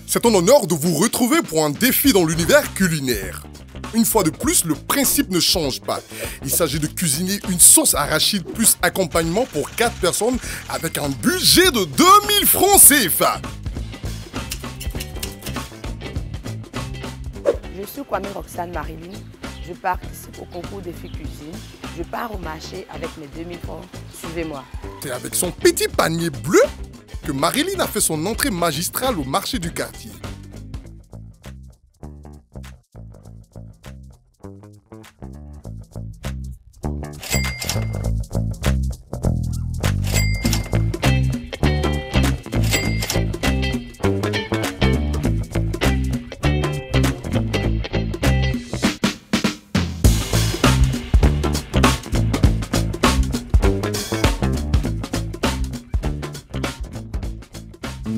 C'est un honneur de vous retrouver pour un défi dans l'univers culinaire. Une fois de plus, le principe ne change pas. Il s'agit de cuisiner une sauce arachide plus accompagnement pour 4 personnes avec un budget de 2000 francs CFA. Je suis Kwame Roxane Marilyn. Je participe au concours défi cuisine. Je pars au marché avec mes 2000 francs. Suivez-moi. C'est avec son petit panier bleu que Marilyn a fait son entrée magistrale au marché du quartier.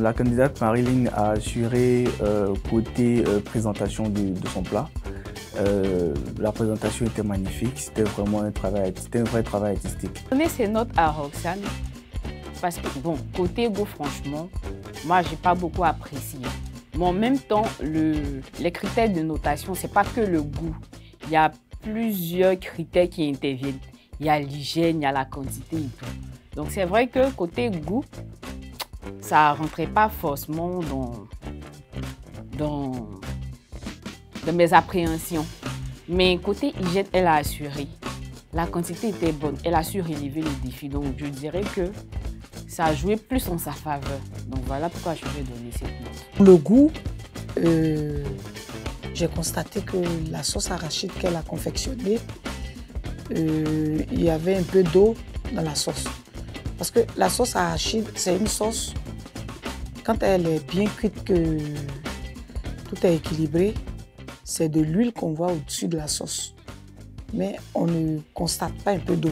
La candidate Marilyn a assuré côté présentation de son plat. La présentation était magnifique, c'était vraiment un vrai travail artistique. Donner ces notes à Roxane parce que bon, côté goût franchement, moi j'ai pas beaucoup apprécié. Mais en même temps, les critères de notation, c'est pas que le goût. Il y a plusieurs critères qui interviennent. Il y a l'hygiène, il y a la quantité et tout. Donc c'est vrai que côté goût, ça ne rentrait pas forcément dans mes appréhensions. Mais côté hygiène, elle a assuré. La quantité était bonne. Elle a su relever le défi. Donc je dirais que ça a joué plus en sa faveur. Donc voilà pourquoi je vais donner cette note. Pour le goût, j'ai constaté que la sauce arachide qu'elle a confectionnée, il y avait un peu d'eau dans la sauce. Parce que la sauce arachide, c'est une sauce, quand elle est bien cuite, que tout est équilibré, c'est de l'huile qu'on voit au-dessus de la sauce. Mais on ne constate pas un peu d'eau.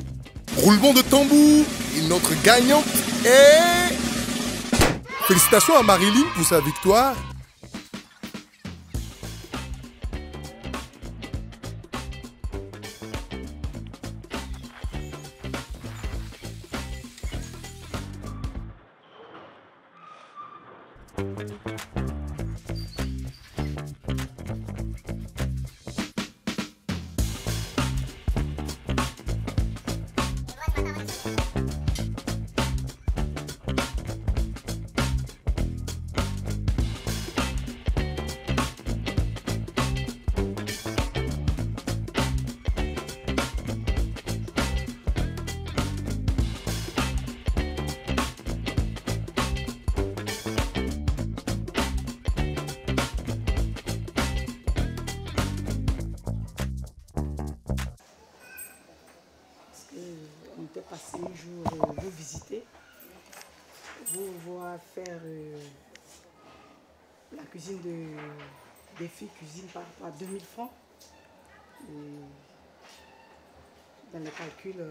Roulement de tambour et notre gagnante est... Félicitations à Marilyn pour sa victoire. On était passé un jour vous visiter, vous voir faire la cuisine des filles cuisine par rapport à 2000 francs. Et dans les calculs,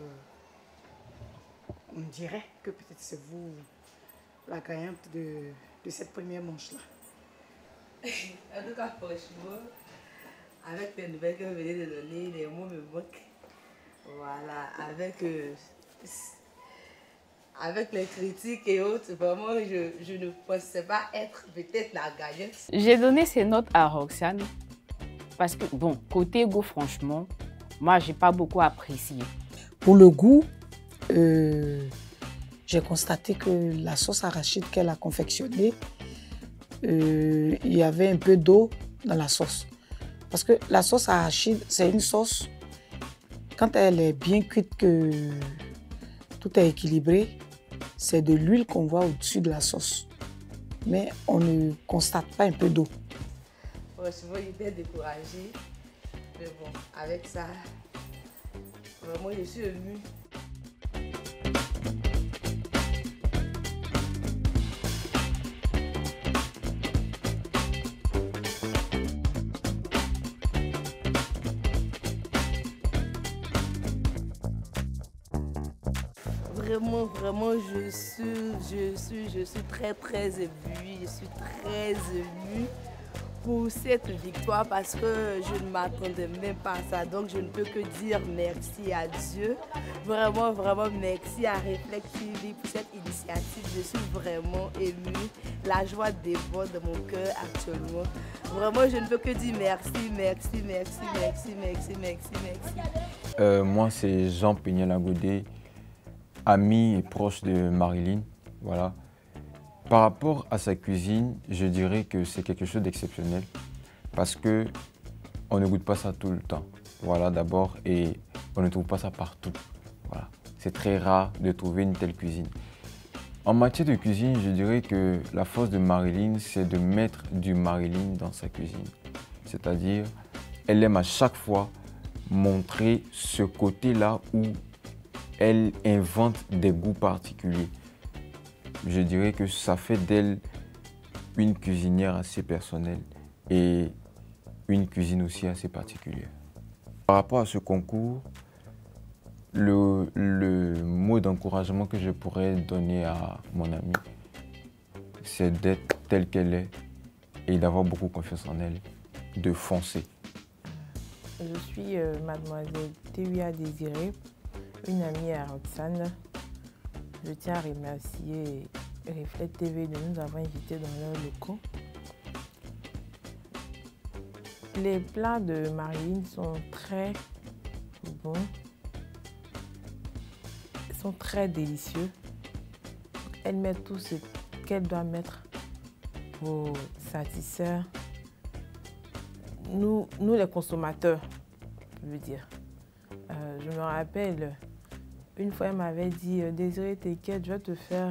on dirait que peut-être c'est vous la gagnante de cette première manche-là. En tout cas, franchement, avec les nouvelles que vous venez de donner, les mots me manquent. Voilà, avec les critiques et autres, vraiment, je ne pensais pas être peut-être la gagnante. J'ai donné ces notes à Roxane parce que, bon, côté goût, franchement, moi, j'ai pas beaucoup apprécié. Pour le goût, j'ai constaté que la sauce arachide qu'elle a confectionnée, il y avait un peu d'eau dans la sauce. Parce que la sauce arachide, c'est une sauce, quand elle est bien cuite, que tout est équilibré, c'est de l'huile qu'on voit au-dessus de la sauce. Mais on ne constate pas un peu d'eau. Franchement, j'étais découragée. Mais bon, avec ça, vraiment, je suis émue. Vraiment, je suis très éblouie, je suis très émue. pour cette victoire parce que je ne m'attendais même pas à ça. Donc je ne peux que dire merci à Dieu. Vraiment, vraiment merci à Reflect TV pour cette initiative. Je suis vraiment émue. La joie déborde de mon cœur actuellement. Vraiment, je ne peux que dire merci, merci, merci, merci, merci, merci, merci. Moi, c'est Jean Peña-Lagodé, ami et proche de Marilyn. Voilà. Par rapport à sa cuisine, je dirais que c'est quelque chose d'exceptionnel parce que on ne goûte pas ça tout le temps. Voilà, d'abord, et on ne trouve pas ça partout. Voilà. C'est très rare de trouver une telle cuisine. En matière de cuisine, je dirais que la force de Marilyn, c'est de mettre du Marilyn dans sa cuisine. C'est-à-dire, elle aime à chaque fois montrer ce côté-là où elle invente des goûts particuliers. Je dirais que ça fait d'elle une cuisinière assez personnelle et une cuisine aussi assez particulière. Par rapport à ce concours, le mot d'encouragement que je pourrais donner à mon amie, c'est d'être telle qu'elle est et d'avoir beaucoup confiance en elle, de foncer. Je suis mademoiselle Théoua Désirée, une amie à Roxane. Je tiens à remercier Reflect TV de nous avoir invités dans leurs locaux. Les plats de Marilyn sont très bons, sont très délicieux. Elle met tout ce qu'elle doit mettre pour satisfaire nous les consommateurs, je veux dire. Je me rappelle, une fois elle m'avait dit « Désirée, t'inquiète, je vais te faire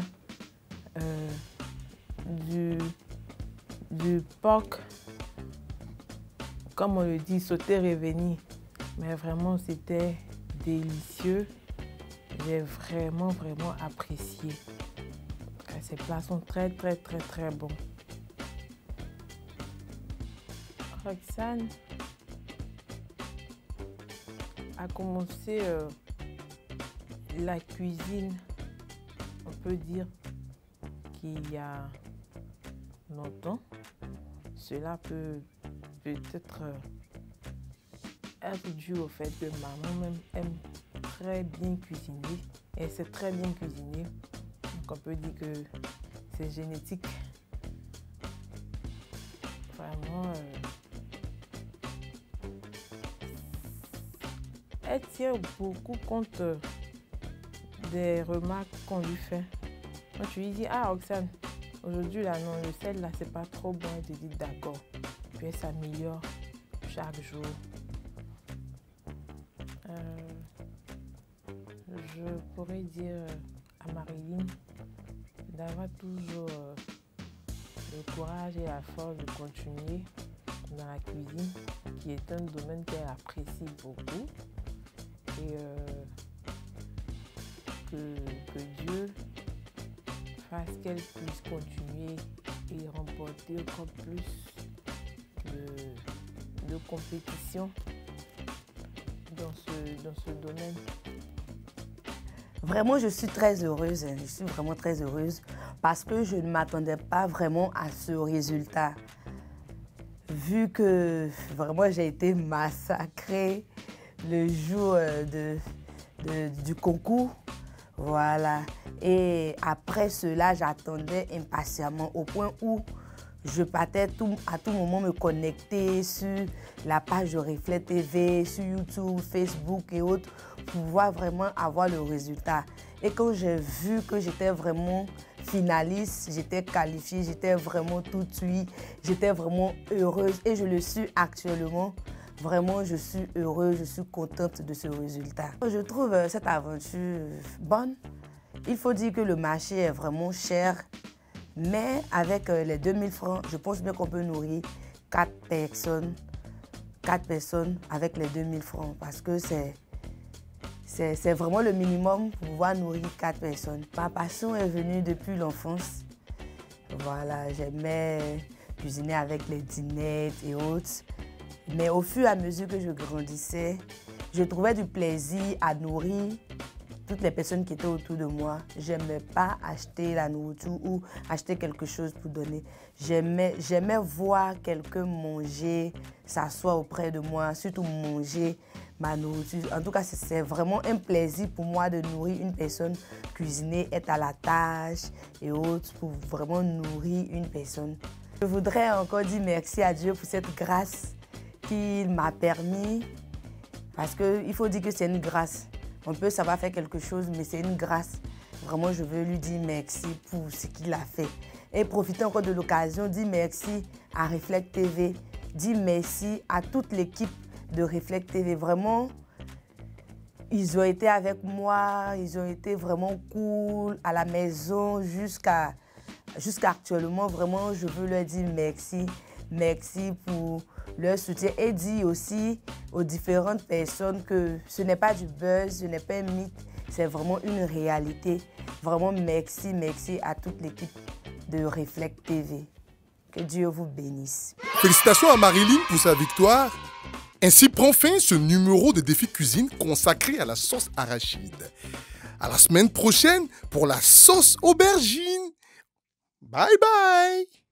du porc, comme on le dit, sauté reveni ». Mais vraiment, c'était délicieux. J'ai vraiment, vraiment apprécié. Ces plats sont très, très, très, très bons. Roxane a commencé la cuisine, on peut dire qu'il y a longtemps. Cela peut peut-être être dû au fait que maman même aime très bien cuisiner. Elle sait très bien cuisiner. Donc on peut dire que c'est génétique. Vraiment, elle tient beaucoup compte des remarques qu'on lui fait. Quand tu lui dis « Ah, Roxane, aujourd'hui, là, non, le sel, là, c'est pas trop bon. » Elle te dit « D'accord. » Puis elle s'améliore chaque jour. Je pourrais dire à Marilyn d'avoir toujours le courage et la force de continuer dans la cuisine, qui est un domaine qu'elle apprécie beaucoup. Et que Dieu fasse qu'elle puisse continuer et remporter encore plus de compétition dans ce domaine. Vraiment, je suis très heureuse. Je suis vraiment très heureuse parce que je ne m'attendais pas vraiment à ce résultat. Vu que vraiment j'ai été massacrée le jour du concours. Voilà. Et après cela, j'attendais impatiemment au point où je partais à tout moment me connecter sur la page de Reflect TV, sur YouTube, Facebook et autres, pour pouvoir vraiment avoir le résultat. Et quand j'ai vu que j'étais vraiment finaliste, j'étais qualifiée, j'étais vraiment tout de suite, j'étais vraiment heureuse et je le suis actuellement. Vraiment, je suis heureuse, je suis contente de ce résultat. Je trouve cette aventure bonne. Il faut dire que le marché est vraiment cher, mais avec les 2000 francs, je pense bien qu'on peut nourrir 4 personnes avec les 2000 francs parce que c'est vraiment le minimum pour pouvoir nourrir 4 personnes. Ma passion est venue depuis l'enfance. Voilà, j'aimais cuisiner avec les dinettes et autres. Mais au fur et à mesure que je grandissais, je trouvais du plaisir à nourrir toutes les personnes qui étaient autour de moi, j'aimais pas acheter la nourriture ou acheter quelque chose pour donner. J'aimais voir quelqu'un manger, s'asseoir auprès de moi, surtout manger ma nourriture. En tout cas, c'est vraiment un plaisir pour moi de nourrir une personne, cuisiner, être à la tâche et autres, pour vraiment nourrir une personne. Je voudrais encore dire merci à Dieu pour cette grâce qu'il m'a permis, parce qu'il faut dire que c'est une grâce. On peut savoir faire quelque chose, mais c'est une grâce. Vraiment, je veux lui dire merci pour ce qu'il a fait. Et profiter encore de l'occasion, dire merci à Reflect TV, dire merci à toute l'équipe de Reflect TV. Vraiment, ils ont été avec moi, ils ont été vraiment cool à la maison jusqu'à actuellement. Vraiment, je veux leur dire merci. Merci pour leur soutien et dire aussi aux différentes personnes que ce n'est pas du buzz, ce n'est pas un mythe, c'est vraiment une réalité. Vraiment, merci à toute l'équipe de Reflect TV. Que Dieu vous bénisse. Félicitations à Marilyn pour sa victoire. Ainsi prend fin ce numéro de Défi Cuisine consacré à la sauce arachide. À la semaine prochaine pour la sauce aubergine. Bye bye.